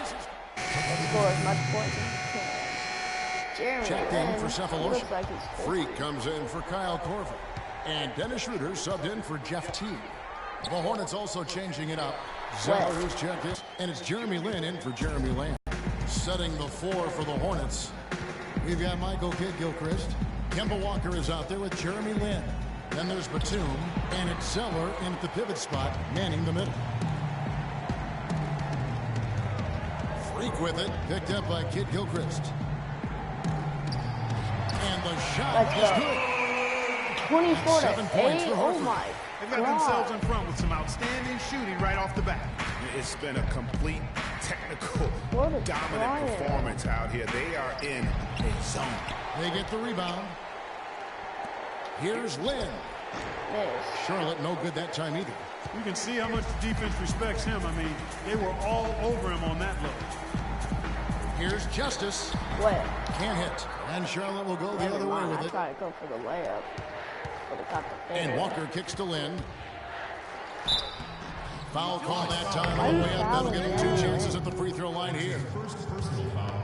Score as much points as he can. Jeremy Checked in for Cephalosha. looks like he's Freak comes in for Kyle Corver. And Dennis Schroeder subbed in for Jeff Teague. The Hornets also changing it up. Zeller who's checked in. And it's Jeremy Lin in for Jeremy Lamb. Setting the floor for the Hornets. We've got Michael Kidd-Gilchrist. Kemba Walker is out there with Jeremy Lin. Then there's Batum. And it's Zeller in at the pivot spot, manning the middle. Freak with it. Picked up by Kidd-Gilchrist. And the shot is good. 24 to 8. Oh my. They've got themselves in front with some outstanding shooting right off the bat. It's been a complete technical dominant performance out here. They are in a zone. They get the rebound. Here's Lin. Charlotte no good that time either. You can see how much the defense respects him. I mean, they were all over him on that look. Here's Justice. Can't hit. And Charlotte will go the other way with it. I try to go for the layup. But it got the fair. And Walker kicks to Lin. Foul call that time on the way up. That'll give him 2 chances at the free throw line here.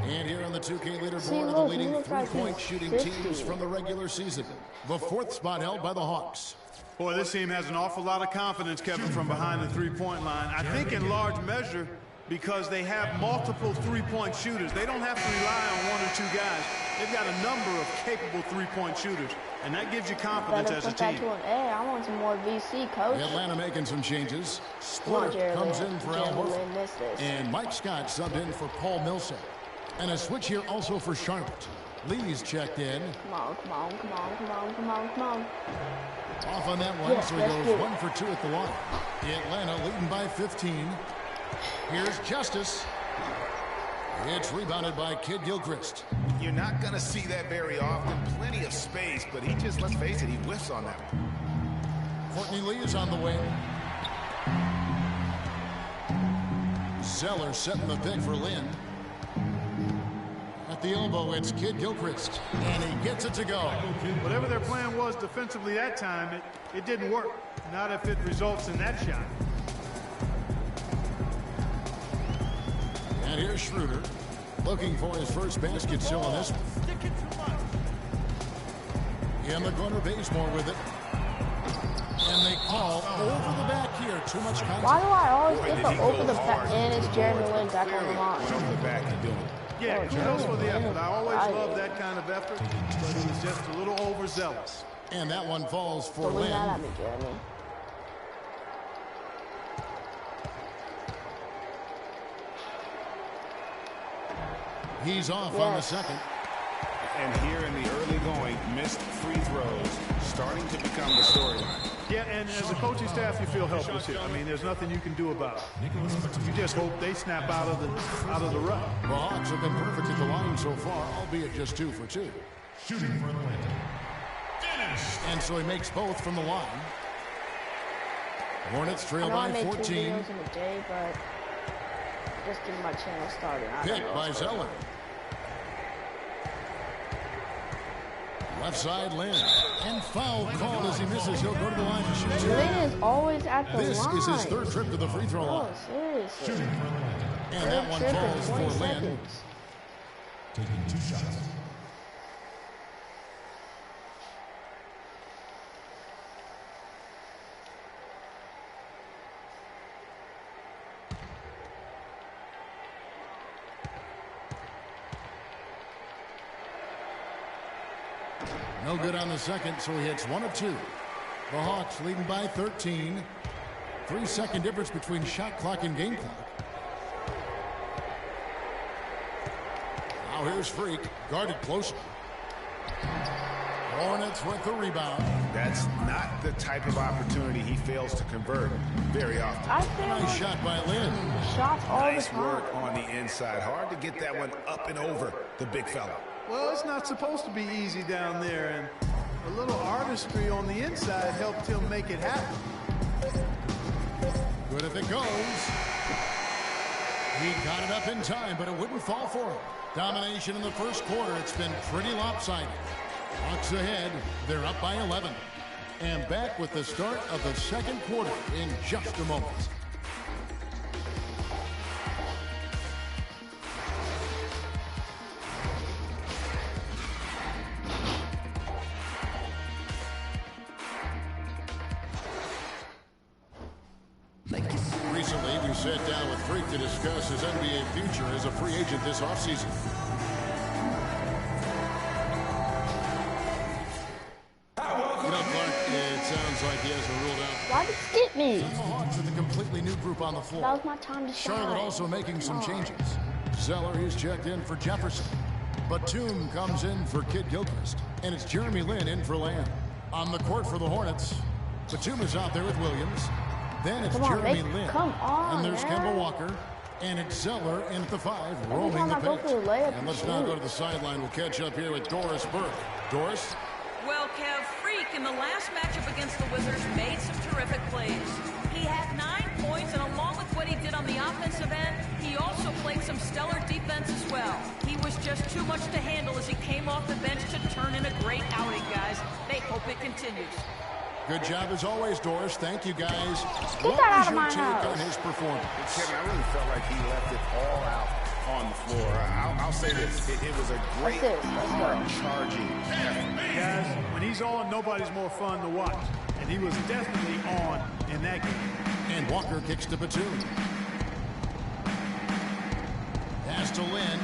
And here on the 2K leaderboard are the leading 3-point shooting teams from the regular season. The 4th spot held by the Hawks. Boy, this team has an awful lot of confidence, Kevin, from behind the three-point line. I think in large measure because they have multiple three-point shooters. They don't have to rely on 1 or 2 guys. They've got a number of capable three-point shooters, and that gives you confidence as a team. I want some more VC, coach. Atlanta making some changes. Splitter comes in for Al Horford. And Mike Scott subbed in for Paul Millsap. And a switch here also for Charlotte. Lee's checked in. Come on. Off on that one, so he goes 1 for 2 at the line. Atlanta leading by 15. Here's Justice. It's rebounded by Kidd-Gilchrist. You're not going to see that very often. Plenty of space, but he just, let's face it, he whiffs on that one. Courtney Lee is on the wing. Zeller setting the pick for Lin. At the elbow, it's Kidd-Gilchrist. And he gets it to go. Whatever their plan was defensively that time, it didn't work. Not if it results in that shot. And here's Schroeder, looking for his first basket still on this one. In the corner, Bazemore with it. And they call over the back here. Too much contact. Why do I always get the over the back? And it's Jeremy Lin back on the line. Over the back and doing it. Yeah, kudos for the effort. I always love that kind of effort, but he was just a little overzealous. And that one falls for Don't Lin. that at me, Jeremy. He's off on the second. And here in the early going, missed free throws starting to become the storyline. Yeah, and as a coaching staff, you feel helpless here. I mean, there's nothing you can do about it. You just hope they snap out of the rut. The Hawks have been perfect at the line so far, albeit just 2 for 2. Shooting for the win. And so he makes both from the line. Hornets trail by 14. I made 2 videos in a day, but just getting my channel started. Pick by Zeller. Left side, Lin. And foul called as he misses. He'll go to the line to shoot 2. Lin is always at the line. This is his 3rd trip to the free throw line. Seriously. And that one falls for Lin. Taking 2 shots. No good on the second, so he hits 1 of 2. The Hawks leading by 13. 3-second difference between shot clock and game clock. Now here's Freak, guarded closely. Hornets with the rebound. That's not the type of opportunity he fails to convert very often. Nice shot by Lin. Shots all Nice the time. work on the inside. Hard to get that one up and over the big fella. Well, it's not supposed to be easy down there, and a little artistry on the inside helped him make it happen. Good if it goes. He got it up in time, but it wouldn't fall for him. Domination in the first quarter. It's been pretty lopsided. Hawks ahead. They're up by 11. And back with the start of the second quarter in just a moment. to discuss his NBA future as a free agent this offseason. Clark, it sounds like he hasn't ruled out. Why did you skip me? The Hawks with a completely new group on the floor. That was my time to shine. Charlotte also making some changes. Zeller is checked in for Jefferson. Batum comes in for Kid Gilchrist. And it's Jeremy Lin in for Lamb. On the court for the Hornets, Batum is out there with Williams. Then it's Jeremy Lin. Come on, and there's man. Kemba Walker. And it's Zeller in at the 5, roaming time the I go paint. for the layup, And let's you now shoot. go to the sideline. We'll catch up here with Doris Burke. Doris? Well, Kev, Freak in the last matchup against the Wizards made some terrific plays. He had 9 points, and along with what he did on the offensive end, he also played some stellar defense as well. He was just too much to handle as he came off the bench to turn in a great outing, guys. They hope it continues. Good job as always, Doris. Thank you, guys. Get that out of my What was your take house. on his performance? Kevin, I really felt like he left it all out on the floor. I'll say this. It was a great, Let's go. charging effort. Guys, when he's on, nobody's more fun to watch. And he was definitely on in that game. And Walker kicks to Batum. Pass to Lin.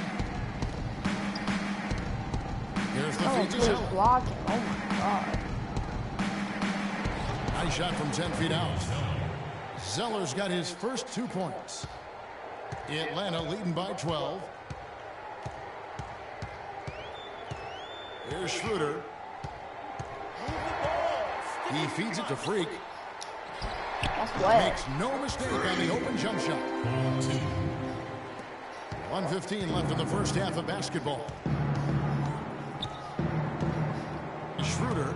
Here's the feed to Please Zeller. block him. Oh my god. Nice shot from 10 feet out. Zeller's got his first 2 points. Atlanta leading by 12. Here's Schroeder. He feeds it to Freak. That's wet. Makes no mistake on the open jump shot. 1:15 left in the first half of basketball. Schroeder.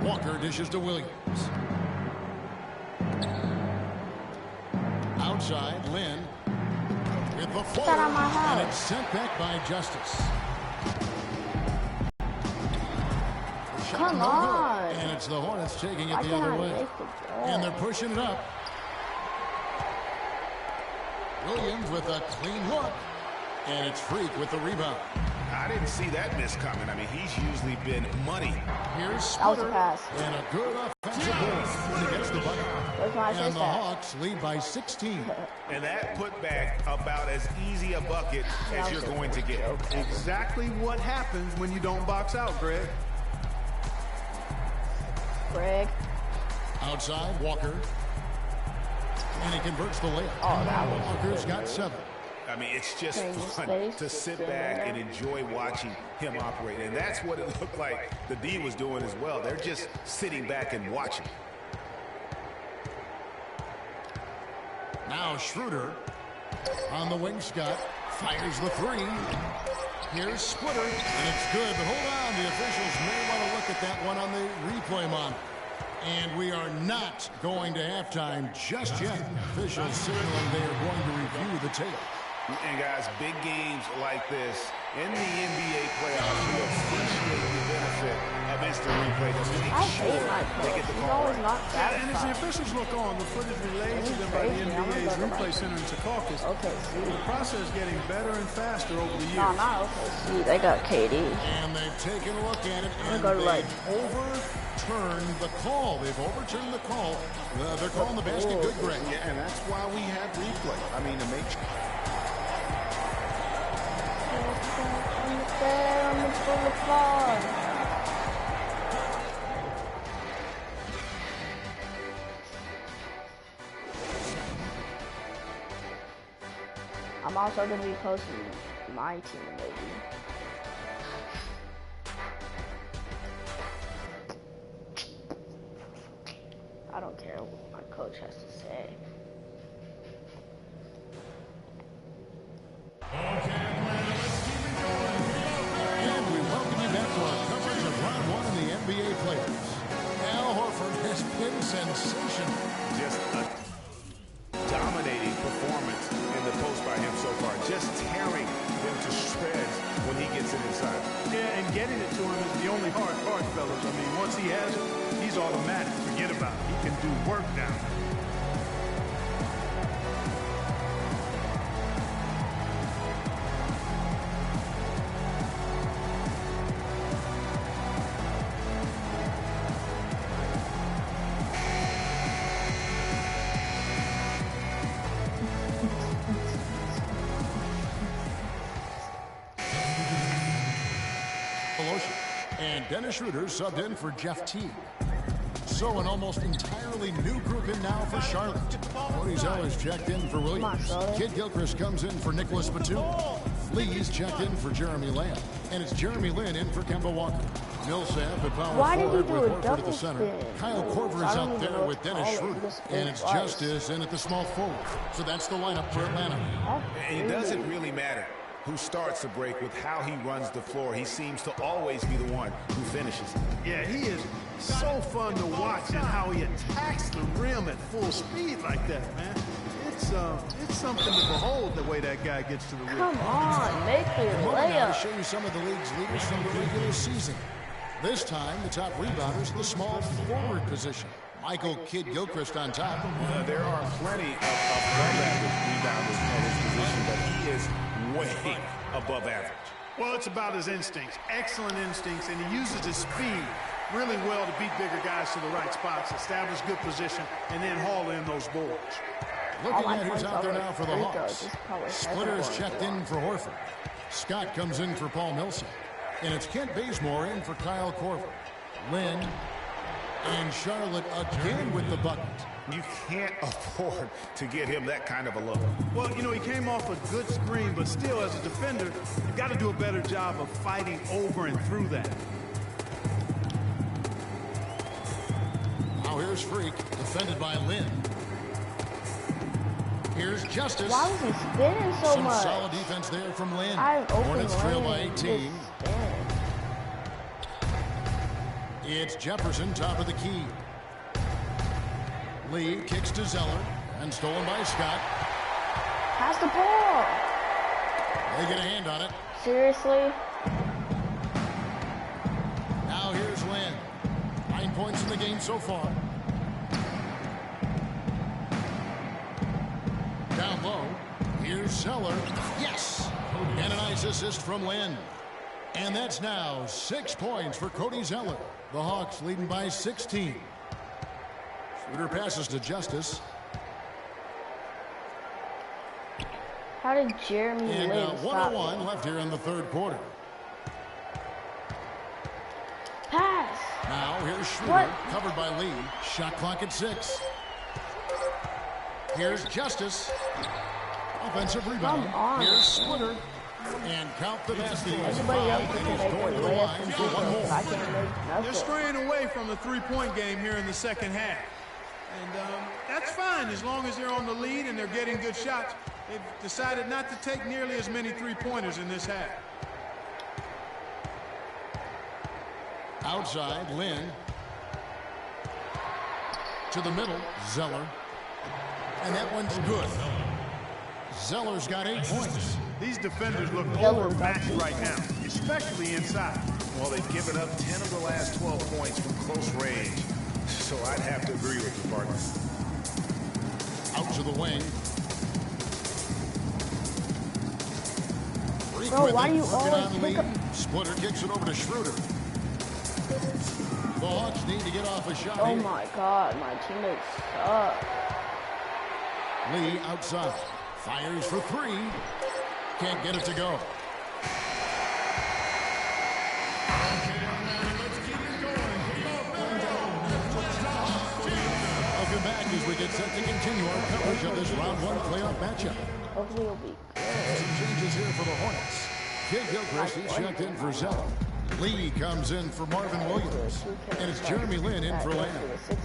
Walker dishes to Williams. Outside, Lin. With the floater. that out my house. And it's sent back by Justice. The shot Come no good. on. And it's the Hornets taking it Why the can't other I way. make the ball? And they're pushing it up. Williams with a clean look. And it's Freak with the rebound. I didn't see that miss coming. I mean, he's usually been money. Here's That was a Splitter. pass. And a good offensive goal when he gets the bucket. Where's my And assist the at? Hawks lead by 16. And that put back about as easy a bucket as you're going to get. Exactly what happens when you don't box out, Greg. Greg. Outside, Walker. And he converts the layup. Oh, that was Walker's got 7. I mean, it's just Change fun space, to sit sit back there. and enjoy watching him operate. And that's what it looked like the D was doing as well. They're just sitting back and watching. Now Schroeder on the wing. Scott fires the 3. Here's Splitter, and it's good. But hold on, the officials may want to look at that one on the replay monitor. And we are not going to halftime just yet. Officials signaling they are going to review the tape. And guys, big games like this in the NBA playoffs, you appreciate the benefit of instant replay to make I sure hate my they coach. get the He's call always right. not And as the satisfied. officials look on, the footage relayed to them by the Crazy. I'm gonna NBA's go to replay my- center in Secaucus. Okay, see. The process is getting better and faster over the years. No, not okay. See, they got KD. And they've taken a look at it, and go to, they've like- overturned the call. They've overturned the call. They're calling the basket good, Greg. Yeah, and that's why we have replay. I mean, to make sure. On the boulevard. I'm also going to be posting my team, maybe. I don't care what my coach has to say. And we welcome you back to our coverage of round 1 in the NBA players. Al Horford has been sensational. Just a dominating performance in the post by him so far. Just tearing them to shreds when he gets it inside. Yeah, and getting it to him is the only hard part, fellas. I mean, once he has it, he's automatic. Forget about it. He can do work down there. Ocean. And Dennis Schroeder subbed in for Jeff Teague. So an almost entirely new group in now for Charlotte. Cody Zeller's checked in for Williams. Kid Gilchrist comes in for Nicholas Batum. Lee's checked in for Jeremy Lamb. And it's Jeremy Lin in for Kemba Walker. Millsap at power forward with Horford at the center. Kyle Korver is out there with Dennis Schroeder. And it's Justice in at the small forward. So that's the lineup for Atlanta. It doesn't really matter who starts the break with how he runs the floor. He seems to always be the one who finishes. Yeah, he is so fun to watch and how he attacks the rim at full speed like that, man. It's something to behold the way that guy gets to the rim. Come on, make your Now to layup. show you some of the league's leaders from the regular season. This time, the top rebounders in the small forward position. Michael Kid Gilchrist on top. There are plenty of above-average rebounders at his position, but he is way above average. Well, it's about his instincts, excellent instincts, and he uses his speed really well to beat bigger guys to the right spots, establish good position, and then haul in those boards. Looking at who's out there now for the Hawks. Splitter is checked in for Horford. Scott comes in for Paul Millsap. And it's Kent Bazemore in for Kyle Korver. Lynn and Charlotte again with the bucket. You can't afford to get him that kind of a look. Well, you know, he came off a good screen, but still, as a defender, you've got to do a better job of fighting over and through that. Now here's Freak, defended by Lynn. Here's Justice. Why was he spinning so Some much? solid defense there from Lynn. Hornets trail by 18. It's Jefferson, top of the key. Lee kicks to Zeller and stolen by Scott. Pass the ball. They get a hand on it. Seriously? Now here's Lynn. 9 points in the game so far. Down low. Here's Zeller. Yes! And a nice assist from Lynn. And that's now 6 points for Cody Zeller. The Hawks leading by 16. Schroeder passes to Justice. How did Jeremy And Lin stop 1:01 it? left here in the third quarter. Pass. Now here's Schroeder, What? covered by Lee. Shot clock at 6. Here's Justice. Offensive rebound. Come on. Here's Splitter. And count the basket. Everybody else can make Going to the their line layups for one and more. I can't make They're nothing. straying away from the three-point game here in the second half. And that's fine as long as they're on the lead and they're getting good shots. They've decided not to take nearly as many three-pointers in this half. Outside, Lynn. To the middle, Zeller. And that one's good. Zeller's got 8 points. These defenders look Zeller overmatched right now, especially inside. Well, they've given up 10 of the last 12 points from close range. So I'd have to agree with you, partner. Out to the wing. Freak Bro, with why it, do you working always on pick Lee. up- Splitter kicks it over to Schroeder. The Hawks need to get off a shot Oh here. my god, my teammates suck. Lee outside. Fires for 3. Can't get it to go. Welcome back as we get set to continue our coverage of this round 1 playoff matchup. Hopefully it'll be Some changes here for the Hornets. Kid Gilchrist is checked in for Zeller. Lee comes in for Marvin Williams. And it's Jeremy Lin in for Lamb.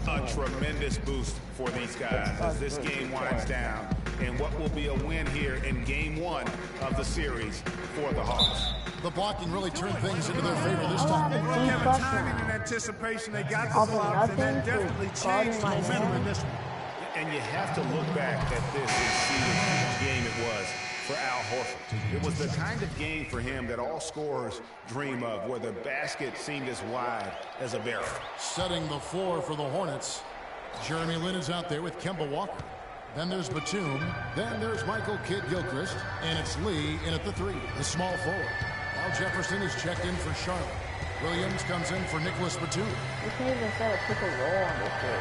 A tremendous boost for these guys as this game winds down and what will be a win here in game 1 of the series for the Hawks. The blocking really turned things into their favor this time. Well, Kevin, timing and anticipation, they got the blocks, and that definitely changed the momentum in this one. And you have to look back at this and see what game it was for Al Horford. It was the kind of game for him that all scorers dream of, where the basket seemed as wide as a barrel. Setting the floor for the Hornets. Jeremy Lin is out there with Kemba Walker. Then there's Batum. Then there's Michael Kid Gilchrist. And it's Lee in at the 3, the small forward. Now Jefferson is checked in for Charlotte. Williams comes in for Nicholas Batum. You can't even set a pick and roll on this shit.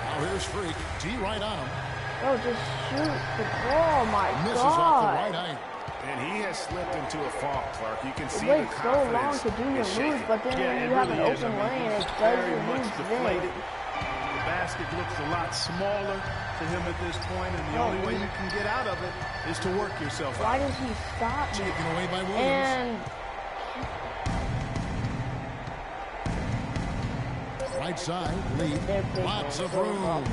Now here's Freak. D right on him. Bro, just shoot the ball, my Misses off the god. right eye. And he has slipped into a funk, Clark. You can see It the waits so long confidence to do your is moves, shaking. but then when you have an really is. open I mean, lane, he's it does very your much moves deflated. then. The basket looks a lot smaller to him at this point, and the only way you can get out of it is to work yourself Why out. does he stop me? Taken away by Williams. And Right side, lead. Lots of room.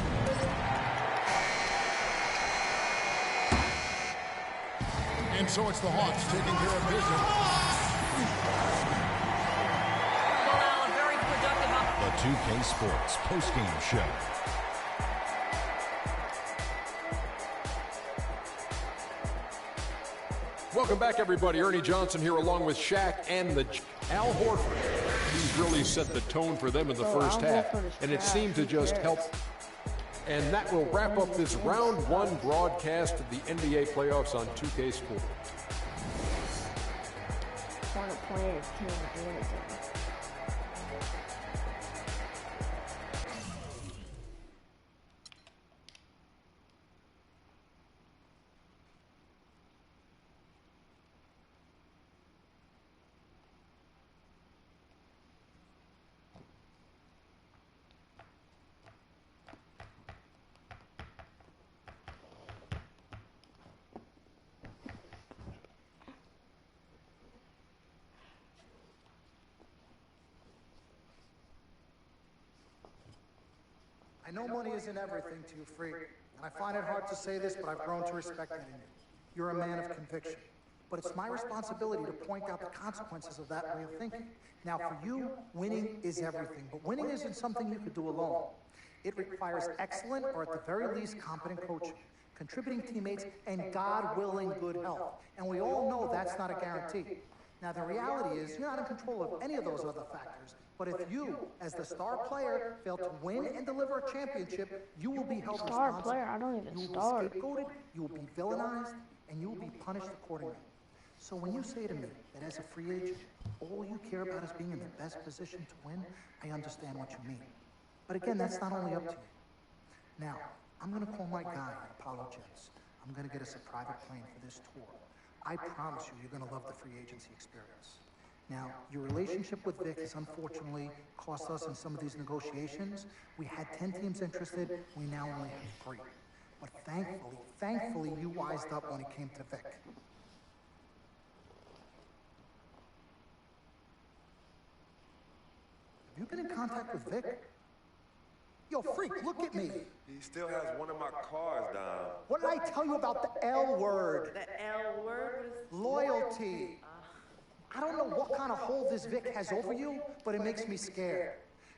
And so it's the Hawks taking care of business. Well, a very productive The 2K Sports postgame show. Welcome back, everybody. Ernie Johnson here along with Shaq and Al Horford. He's really set the tone for them in the first half, and it seemed to just help. And that will wrap up this round one broadcast of the NBA playoffs on 2K Sports. corner players can't do anything. I know money isn't everything to you, Freak, and I find it hard to say this, but I've grown to respect it in you. You're a man of conviction. But it's my responsibility to point out the consequences of that way of thinking. Now, for you, winning is everything, but winning isn't something you could do alone. It requires excellent, or at the very least, competent coaching, contributing teammates, and God willing, good health. And we all know that's not a guarantee. Now, the reality is you're not in control of any of those other factors. But if you, as the star player, fail to win and deliver a championship, you will be held Star responsible. player? I don't even You will start. be scapegoated, you will be villainized, and you will be punished accordingly. So when you say to me that as a free agent, all you care about is being in the best position to win, I understand what you mean. But again, that's not only up to you. Now, I'm going to call my guy at Apollo Jets. I'm going to get us a private plane for this tour. I promise you, you're going to love the free agency experience. Now, your relationship with Vic has unfortunately cost us in some of these negotiations. We had 10 teams interested. We now only have 3. But thankfully, you wised up when it came to Vic. Have you been in contact with Vic? Yo, Freak, look at me. He still has one of my cars down. What did I tell you about the L word? The L word? Loyalty. I don't know what kind of hold this Vic has over you, but it makes me scared.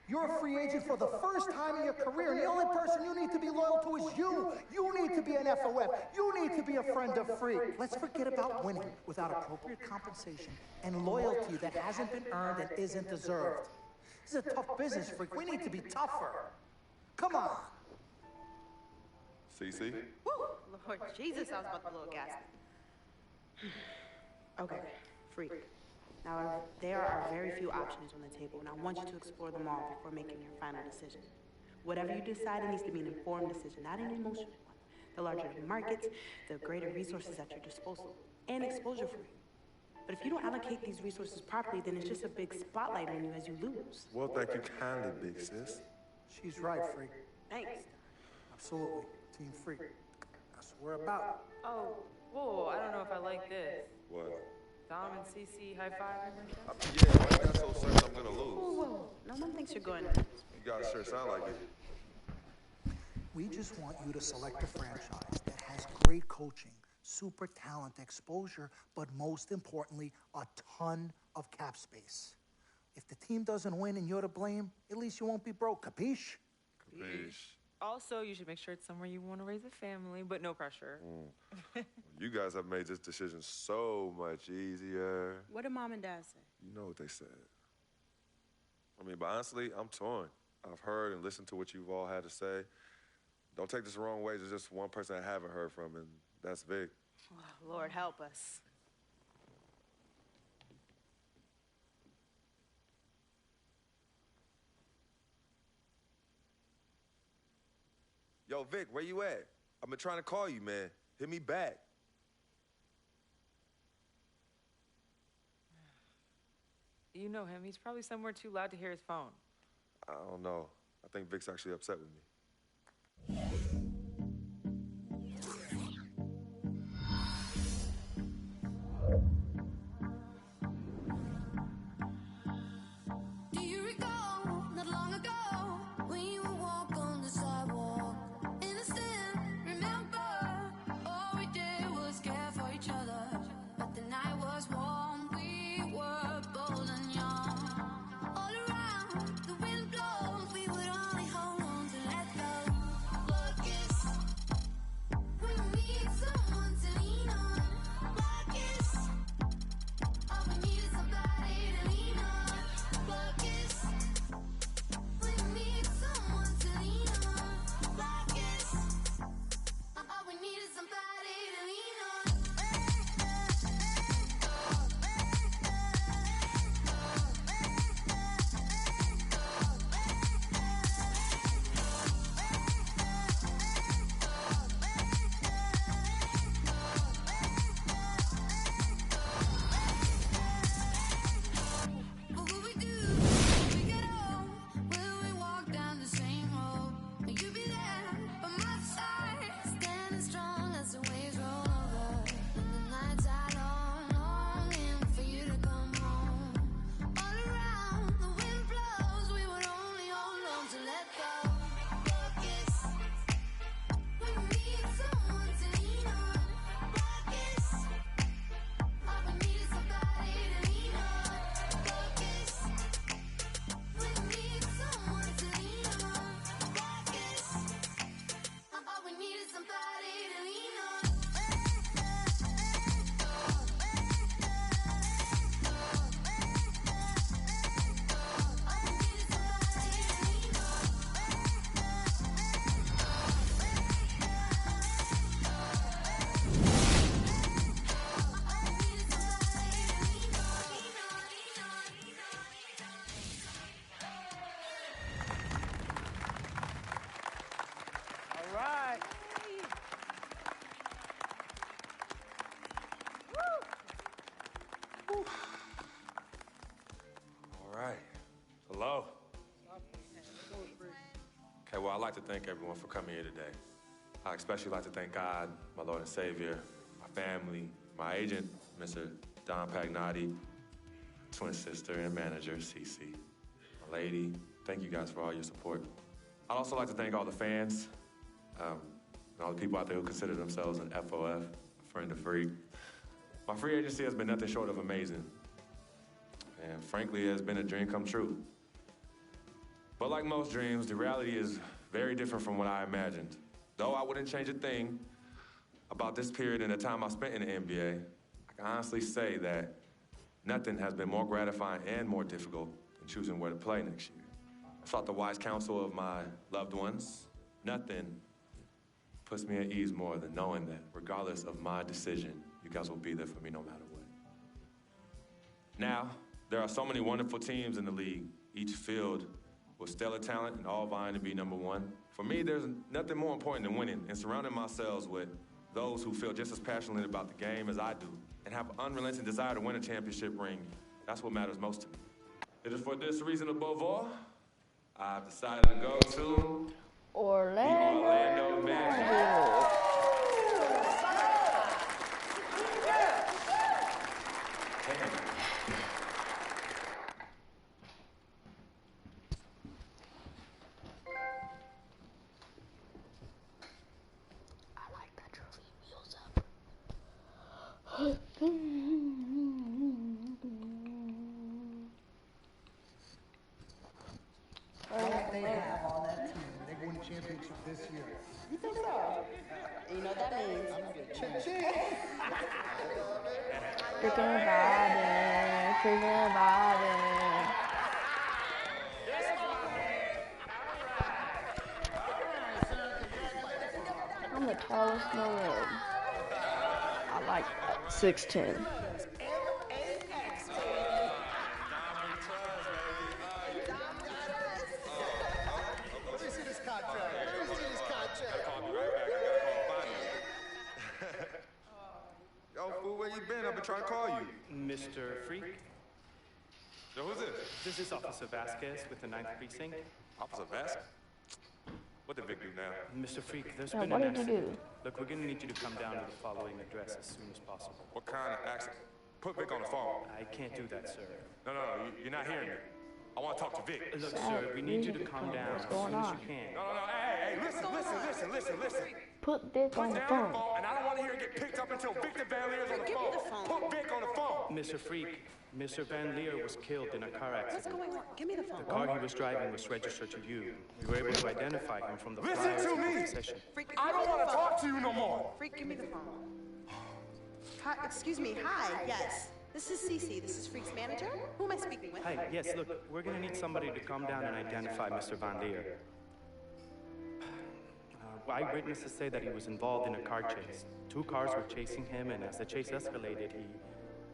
You're a free agent for the first time in your career, and the only person you need to be loyal to is you. You need to be an FOF. You need to be a friend of Freak. Let's forget about winning without appropriate compensation and loyalty that hasn't been earned and isn't deserved. This is a tough business, Freak. We need to be tougher. Come on. CC? Woo! Lord Jesus, I was about to blow a gasket. Okay, Freak. Now, there are very few options on the table, and I want you to explore them all before making your final decision. Whatever you decide, it needs to be an informed decision, not an emotional one. The larger the markets, the greater resources at your disposal, and exposure for you. But if you don't allocate these resources properly, then it's just a big spotlight on you as you lose. Well, thank you kindly, big sis. She's right, Freak. Thanks. Absolutely. Team Freak. That's what we're about. Oh, whoa, I don't know if I like this. What? Dom and CC high-fiving like that? Yeah, why you got so certain I'm gonna lose? Whoa. No one thinks you're going to. You guys sure sound like it. We just want you to select a franchise that has great coaching, super talent, exposure, but most importantly, a ton of cap space. If the team doesn't win and you're to blame, at least you won't be broke, capiche? Capiche. Also, you should make sure it's somewhere you want to raise a family, but no pressure. You guys have made this decision so much easier. What did Mom and Dad say? You know what they said. I mean, but honestly, I'm torn. I've heard and listened to what you've all had to say. Don't take this the wrong way. There's just one person I haven't heard from, and that's Vic. Oh, Lord, help us. Yo, Vic, where you at? I've been trying to call you, man. Hit me back. You know him. He's probably somewhere too loud to hear his phone. I don't know. I think Vic's actually upset with me. Do you recall, not long ago, when you would walk on the sidewalk? Innocent, remember, all we did was care for each other. But the night was warm, we were bold and young. All around, the wind blows, we would only hold on to let go. Blood kiss, we need someone to lean on. Blood kiss, all we need is somebody to lean on. Blood kiss, we need someone to lean on. Blood kiss, all we need is somebody to lean on. What will we do when we get home? Will we walk down the same road? Will you be there by my side, standing strong as the waves roll over? And the nights are long, longing for you to come home. All around, the wind blows, we would only hold on to let go. Blood kiss, we need someone to lean on. Blood kiss, all we need is somebody to lean on. Blood kiss, we need someone to lean on. Blood kiss, all we need is somebody to lean on. All right. All right. Hello. Okay, well, I'd like to thank everyone for coming here today. I especially like to thank God, my Lord and Savior, my family, my agent, Mr. Don Pagnotti, twin sister and manager, Cece, my lady. Thank you guys for all your support. I'd also like to thank all the fans, and all the people out there who consider themselves an FOF, a friend of free. My free agency has been nothing short of amazing. And frankly, it has been a dream come true. But like most dreams, the reality is very different from what I imagined. Though I wouldn't change a thing about this period and the time I spent in the NBA, I can honestly say that nothing has been more gratifying and more difficult than choosing where to play next year. I sought the wise counsel of my loved ones. Nothing puts me at ease more than knowing that regardless of my decision, you guys will be there for me no matter what. Now, there are so many wonderful teams in the league, each filled with stellar talent and all vying to be number one. For me, there's nothing more important than winning and surrounding myself with those who feel just as passionately about the game as I do and have an unrelenting desire to win a championship ring. That's what matters most to me. It is for this reason above all, I've decided to go to Orlando Magic. They have on that team. They won the championship this year. You think so? You know what that means? Freaking vibing, freaking vibing. I'm the tallest in the room. I like that. 6'10". Yo, fool, where you been? I've been trying to call you. Mr. Freak? Yo, who's this? This is Officer Vasquez with the 9th Precinct. Officer Vasquez? What did Vic do now? Mr. Freak, there's Yeah, been what an did you accident. do? Look, we're gonna need you to come down to the following address as soon as possible. What kind of accident? Put Vic on the phone. I can't do that, sir. No, you're not hearing me. I want to talk to Vic. Look, sir, we need you to calm down as soon as you can. No, hey, listen. Put Vic on the down phone. the phone, and I don't want to hear it get picked up until Victor Van Leer's on the Give phone. me the phone. Put Vic on the phone. Mr. Freak, Mr. Van Leer was killed in a car accident. What's going on? Give me the phone. The car he was driving was registered to you. We were able to identify him from the Listen flyers to in me. the session. Freak, I don't want to talk to you no more. Freak, give me the phone. Hi, excuse me. Hi, yes. This is Cece. This is Freak's manager. Who am I speaking with? Hi, yes, look, we're gonna need somebody to come down and identify Mr. Van Leer. Eyewitnesses say that he was involved in a car chase. 2 cars were chasing him, and as the chase escalated, he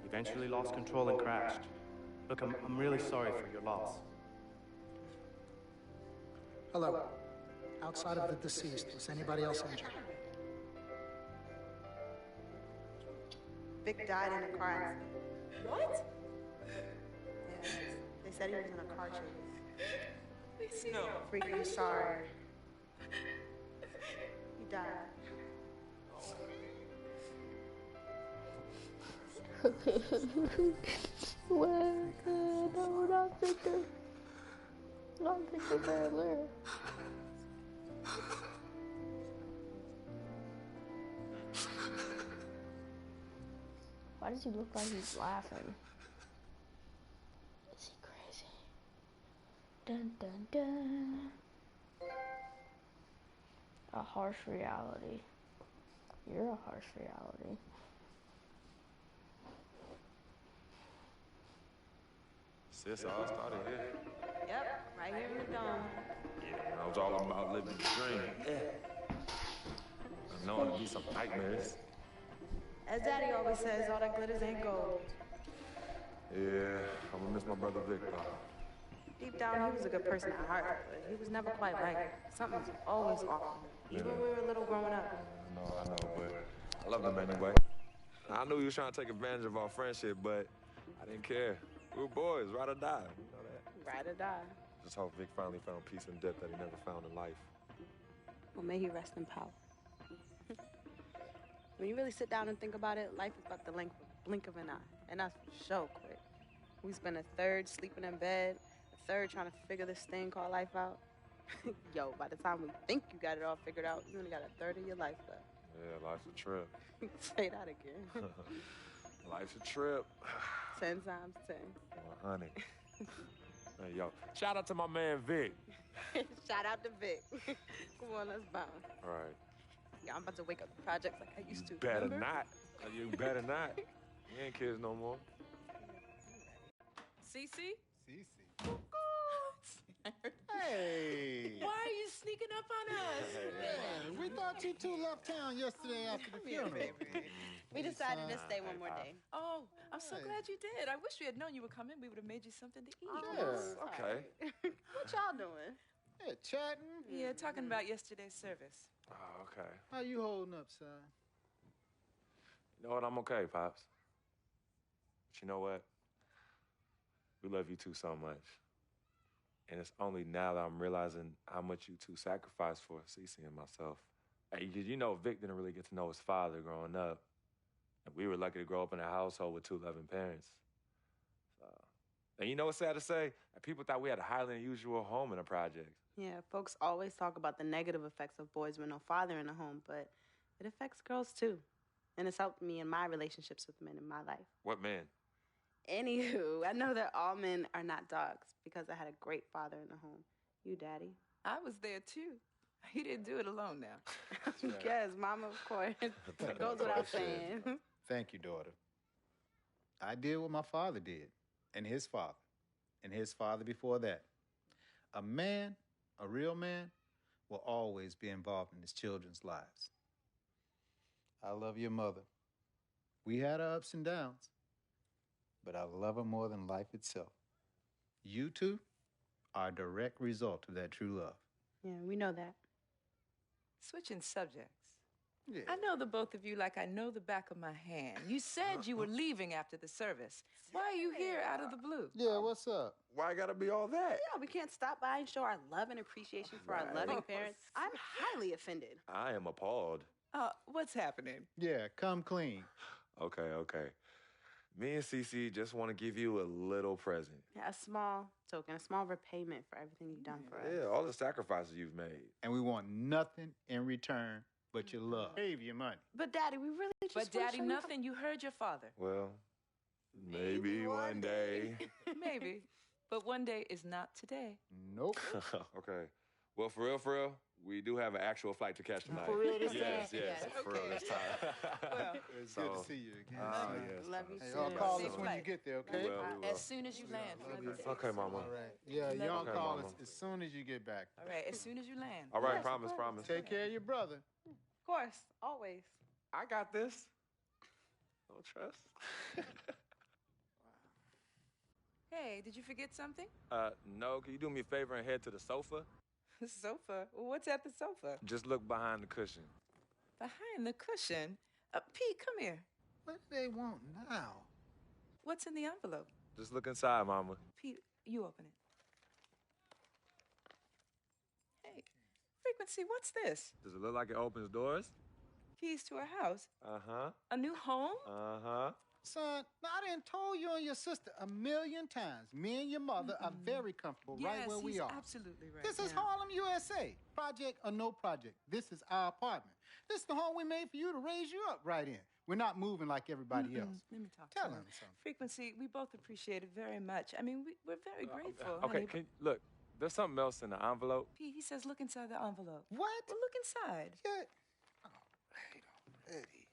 eventually lost control and crashed. Look, I'm really sorry for your loss. Hello. Outside of the deceased, was anybody else injured? Vic died in a car accident. What? Yeah, they said he was in a car chase. No. Freak, I'm sorry. He died. Well, no, not Victor. Not Victor Van Leer. Why does he look like he's laughing? Is he crazy? Dun dun dun. A harsh reality. You're a harsh reality. Sis, all started here. Yep, right here in the dome. Yeah, I was all about living the dream. I know it'll be some nightmares. As Daddy always says, all that glitters ain't gold. Yeah, I'm gonna miss my brother Vic, though. Deep down, he was a good person at heart, but he was never quite right. Something was always off. Even when we were little growing up. I know, but I loved him anyway. I knew he was trying to take advantage of our friendship, but I didn't care. We were boys, ride or die. You know that? Ride or die. Just hope Vic finally found peace and depth that he never found in life. Well, may he rest in power. When you really sit down and think about it, life is about the blink of an eye. And that's for sure quick. We spend a third sleeping in bed, a third trying to figure this thing called life out. Yo, by the time we think you got it all figured out, you only got a third of your life left. Yeah, life's a trip. Say that again. Life's a trip. 10 times 10. Well, honey. Hey, yo, shout out to my man Vic. Shout out to Vic. Come on, let's bounce. All right. Yeah, I'm about to wake up the projects like I used to. Better remember? not. You better not. We ain't kids no more. Cece? Cece. Hey. Why are you sneaking up on us? Man, we thought you two left town yesterday after the funeral. We decided to stay one more day. Oh, I'm so glad you did. I wish we had known you were coming. We would have made you something to eat. Yeah. Okay. What y'all doing? Yeah, chatting. Yeah, talking about yesterday's service. Oh, okay. How you holding up, son? You know what? I'm okay, Pops. But you know what? We love you two so much. And it's only now that I'm realizing how much you two sacrificed for Cece and myself. Hey, you know, Vic didn't really get to know his father growing up. And we were lucky to grow up in a household with 2 loving parents. And you know what's sad to say? People thought we had a highly unusual home in the project. Yeah, folks always talk about the negative effects of boys with no father in the home, but it affects girls too. And it's helped me in my relationships with men in my life. What man? Anywho, I know that all men are not dogs because I had a great father in the home. You, Daddy. I was there too. He didn't do it alone now. Yes, Mama, of course. It goes without saying. Thank you, daughter. I did what my father did, and his father before that. A man, a real man, will always be involved in his children's lives. I love your mother. We had our ups and downs, but I love her more than life itself. You two are a direct result of that true love. Yeah, we know that. Switching subjects. Yeah. I know the both of you like I know the back of my hand. You said you were leaving after the service. Why are you here out of the blue? Yeah, what's up? Why gotta be all that? Yeah, we can't stop by and show our love and appreciation for our loving parents. I'm highly offended. I am appalled. What's happening? Yeah, come clean. Okay. Me and Cece just want to give you a little present. Yeah, a small token, a small repayment for everything you've done for us. Yeah, all the sacrifices you've made. And we want nothing in return but your love. Save your money. But Daddy, we really just But Daddy, nothing. You heard your father. Well, maybe one day. Maybe. But one day is not today. Nope. Okay. Well, for real, we do have an actual flight to catch tonight. For real this Yes, time? for real this time. Well, It's good to see you again. Yes. Love you Hey, too. y'all call Safe us when you flight. get there, okay? We will. As soon as you land. Okay, Mama. All right. Yeah, y'all Okay, call Mama. us as soon as you get back. All right, as soon as you land. All right, Yes, promise. Take care of your brother. Of course, always. I got this. Don't trust. Hey, did you forget something? No, can you do me a favor and head to the sofa? The sofa? What's at the sofa? Just look behind the cushion. Behind the cushion. Pete, come here. What do they want now? What's in the envelope? Just look inside, Mama. Pete, you open it. Hey, Frequency, what's this? Does it look like it opens doors? Keys to a house? Uh-huh. A new home? Uh-huh. Son, now I done told you and your sister a million times. Me and your mother are very comfortable right where we he's are. Absolutely right. This is Harlem, USA. Project or no project. This is our apartment. This is the home we made for you to raise you up right in. We're not moving like everybody else. Let me talk Tell to him something. Frequency, we both appreciate it very much. I mean, we're very grateful. Okay, honey. look, there's something else in the envelope. Pete, he says look inside the envelope. What? Well, look inside. Yeah. Oh, wait already.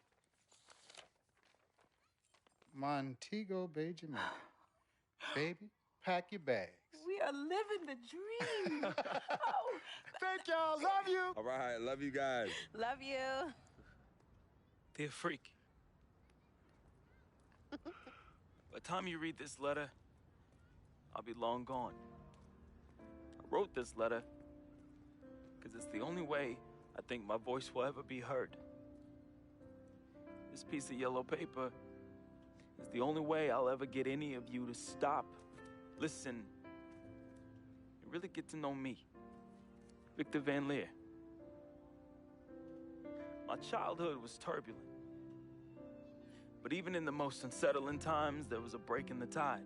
Montego Bay, Jamaica. Baby, pack your bags. We are living the dream. Oh, Thank y'all. Love you. All right, love you guys. Love you. Dear Freak, by the time you read this letter, I'll be long gone. I wrote this letter because it's the only way I think my voice will ever be heard. This piece of yellow paper is the only way I'll ever get any of you to stop, listen, and really get to know me, Victor Van Leer. My childhood was turbulent, but even in the most unsettling times, there was a break in the tide.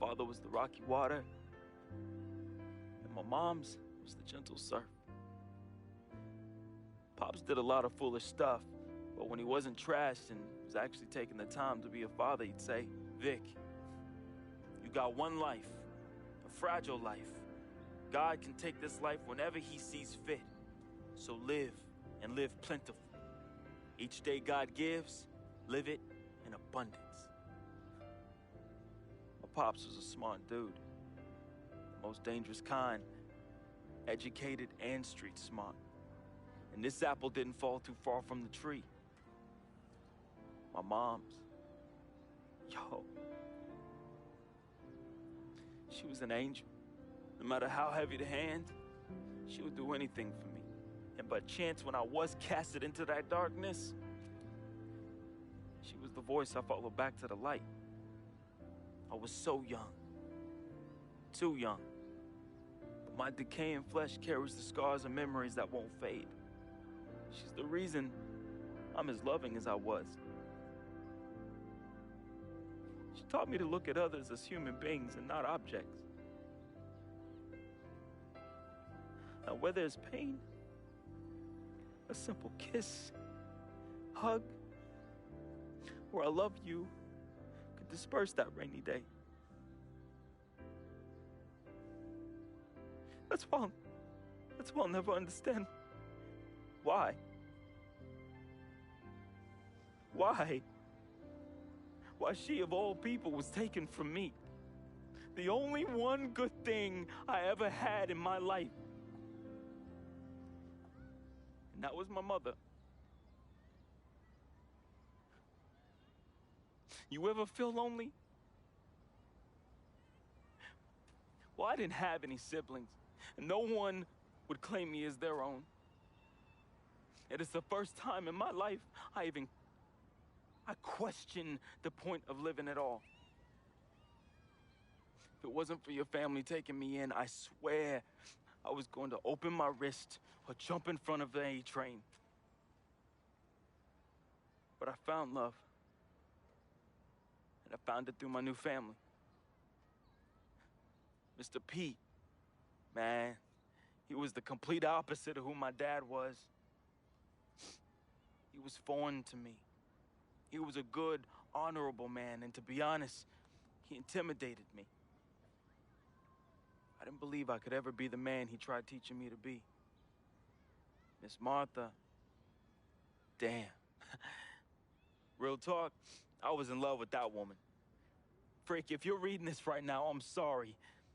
Father was the rocky water, and my mom's was the gentle surf. Pops did a lot of foolish stuff, but when he wasn't trashed and was actually taking the time to be a father, he'd say, Vic, you got one life, a fragile life. God can take this life whenever he sees fit. So live, and live plentifully. Each day God gives, live it in abundance. My pops was a smart dude, the most dangerous kind, educated and street smart. And this apple didn't fall too far from the tree. My mom's, yo, she was an angel. No matter how heavy the hand, she would do anything for me. And by chance, when I was casted into that darkness, she was the voice I followed back to the light. I was so young, too young. But my decaying flesh carries the scars and memories that won't fade. She's the reason I'm as loving as I was. She taught me to look at others as human beings and not objects. Now, where there's pain, a simple kiss, hug, or I love you could disperse that rainy day. That's why I'll never understand why. Why she of all people was taken from me. The only one good thing I ever had in my life. And that was my mother. You ever feel lonely? Well, I didn't have any siblings, and no one would claim me as their own. It is the first time in my life I question the point of living at all. If it wasn't for your family taking me in, I swear I was going to open my wrist or jump in front of the A train. But I found love. And I found it through my new family. Mr. Pete, man, he was the complete opposite of who my dad was. He was foreign to me. He was a good, honorable man, and to be honest, he intimidated me. I didn't believe I could ever be the man he tried teaching me to be. Miss Martha, damn. Real talk, I was in love with that woman. Frick, if you're reading this right now, I'm sorry.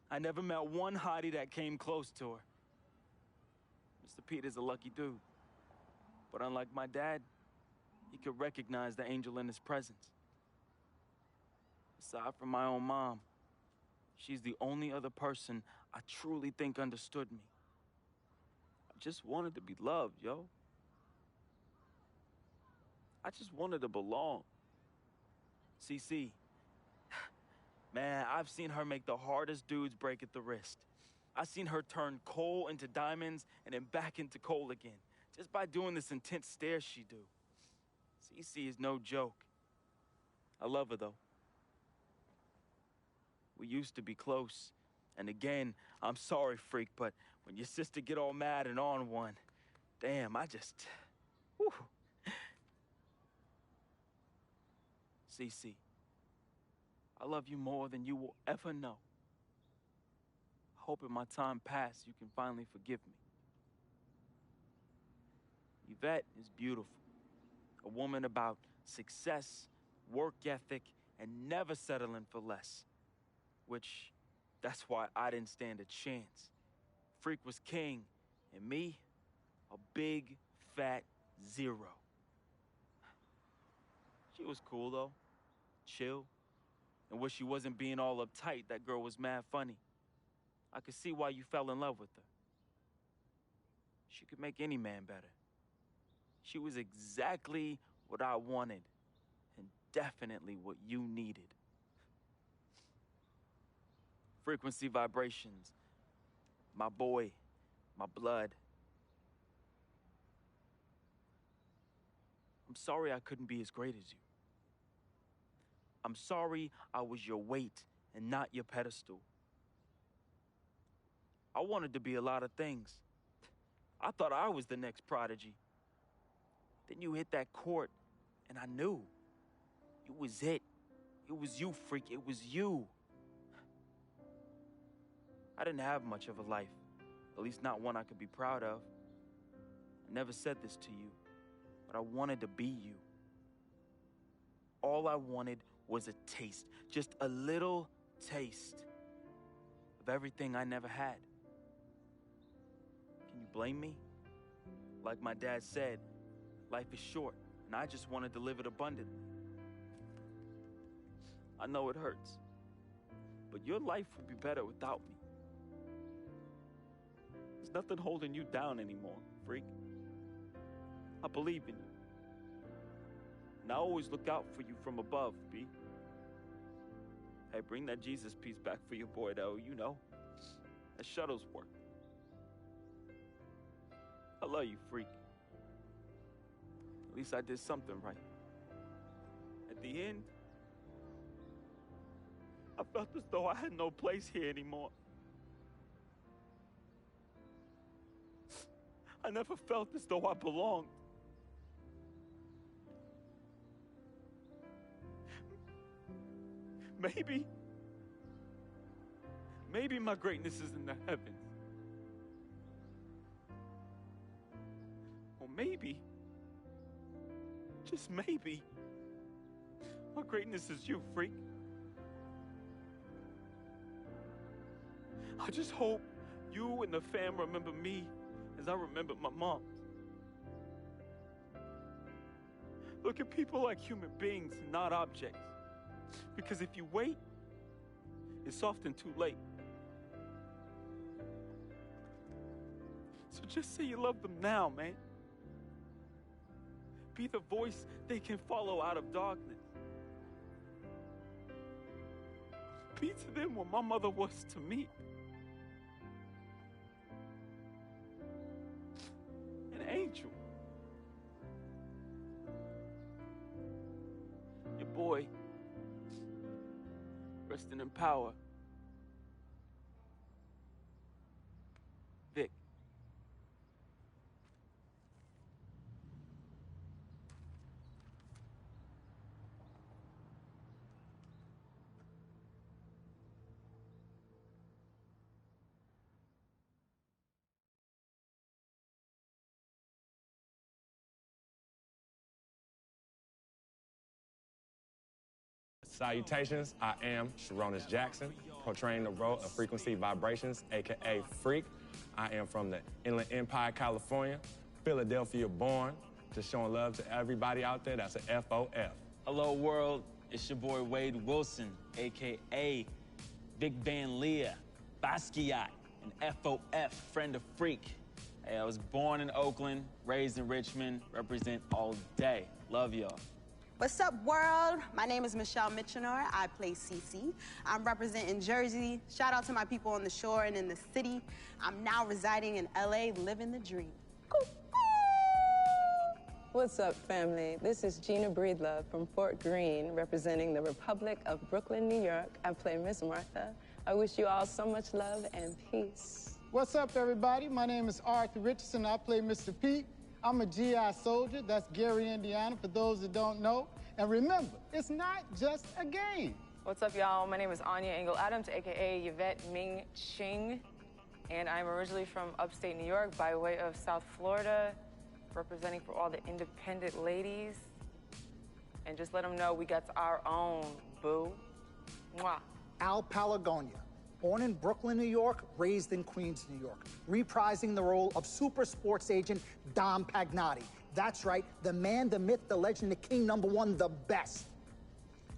I never met one hottie that came close to her. Mr. Pete is a lucky dude. But unlike my dad, he could recognize the angel in his presence. Aside from my own mom, she's the only other person I truly think understood me. I just wanted to be loved, yo. I just wanted to belong. CC, man, I've seen her make the hardest dudes break at the wrist. I've seen her turn coal into diamonds and then back into coal again, just by doing this intense stare she do. CC is no joke. I love her, though. We used to be close. And again, I'm sorry, freak, but when your sister get all mad and on one, damn, I just... Whew. CC, I love you more than you will ever know. I hope in my time past you can finally forgive me. Yvette is beautiful. A woman about success, work ethic, and never settling for less. Which, that's why I didn't stand a chance. Freak was king, and me, a big, fat zero. She was cool, though. Chill. And when she wasn't being all uptight, that girl was mad funny. I could see why you fell in love with her. She could make any man better. She was exactly what I wanted, and definitely what you needed. Frequency vibrations, my boy, my blood. I'm sorry I couldn't be as great as you. I'm sorry I was your weight and not your pedestal. I wanted to be a lot of things. I thought I was the next prodigy. Then you hit that court, and I knew. It was it. It was you, freak. It was you. I didn't have much of a life, at least not one I could be proud of. I never said this to you, but I wanted to be you. All I wanted was a taste, just a little taste of everything I never had. Can you blame me? Like my dad said, life is short, and I just wanted to live it abundantly. I know it hurts, but your life would be better without me. There's nothing holding you down anymore, freak. I believe in you. And I always look out for you from above, B. Hey, bring that Jesus piece back for your boy, though, you know. That shuttle's work. I love you, freak. At least I did something right. At the end, I felt as though I had no place here anymore. I never felt as though I belonged. Maybe my greatness is in the heavens. Or maybe, just maybe, my greatness is you, freak. I just hope you and the fam remember me as I remembered my mom. Look at people like human beings, not objects. Because if you wait, it's often too late. So just say you love them now, man. Be the voice they can follow out of darkness. Be to them what my mother was to me. An angel. Your boy, resting in power. Vic. Salutations, I am Sharonis Jackson, portraying the role of Frequency Vibrations, aka Freak. I am from the Inland Empire, California, Philadelphia born, just showing love to everybody out there. That's a FOF. Hello world, it's your boy Wade Wilson, aka Big Van Leah, Basquiat, and FOF, friend of Freak. Hey, I was born in Oakland, raised in Richmond, represent all day. Love y'all. What's up, world? My name is Michelle Mitchenor. I play Cece. I'm representing Jersey. Shout out to my people on the shore and in the city. I'm now residing in LA, living the dream. What's up, family? This is Gina Breedlove from Fort Greene, representing the Republic of Brooklyn, New York. I play Miss Martha. I wish you all so much love and peace. What's up, everybody? My name is Arthur Richardson. I play Mr. Pete. I'm a GI soldier. That's Gary, Indiana, for those that don't know. And remember, it's not just a game. What's up, y'all? My name is Anya Engel Adams, aka Yvette Ming Ching, and I'm originally from upstate New York by way of South Florida, representing for all the independent ladies. And just let them know we got our own, boo. Mwah. Al Palagonia, born in Brooklyn, New York, raised in Queens, New York, reprising the role of super sports agent Dom Pagnotti. That's right, the man, the myth, the legend, the king, #1, the best.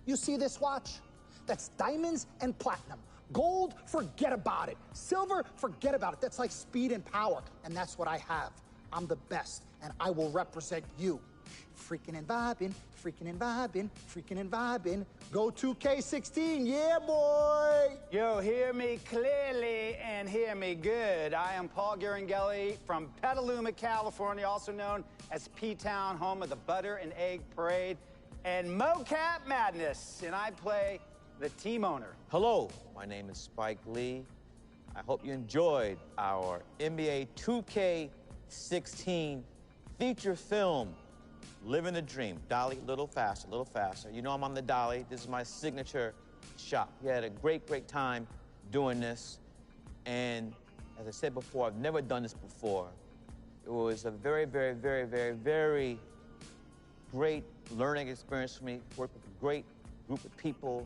You see this watch? That's diamonds and platinum. Gold, forget about it. Silver, forget about it. That's like speed and power, and that's what I have. I'm the best, and I will represent you. Freaking and vibing, freaking and vibing, freaking and vibing. Go 2K16, yeah, boy! Yo, hear me clearly and hear me good. I am Paul Garangelli from Petaluma, California, also known as P-Town, home of the Butter and Egg Parade and Mocap Madness, and I play the team owner. Hello, my name is Spike Lee. I hope you enjoyed our NBA 2K16 feature film, Living the Dream. Dolly, a little faster, a little faster. You know I'm on the dolly. This is my signature shot. We had a great, great time doing this. And as I said before, I've never done this before. It was a very, very, very, very, very great learning experience for me. Worked with a great group of people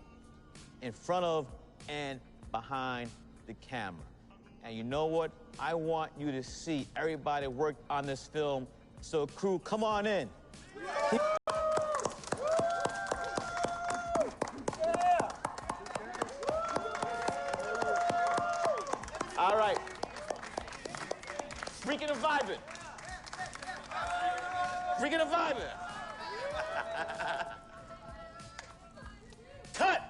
in front of and behind the camera. And you know what? I want you to see everybody work on this film. So crew, come on in. All right. Freaking and vibing. Freaking and vibing. Cut.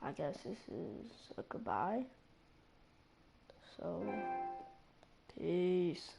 I guess this is a goodbye. So, peace.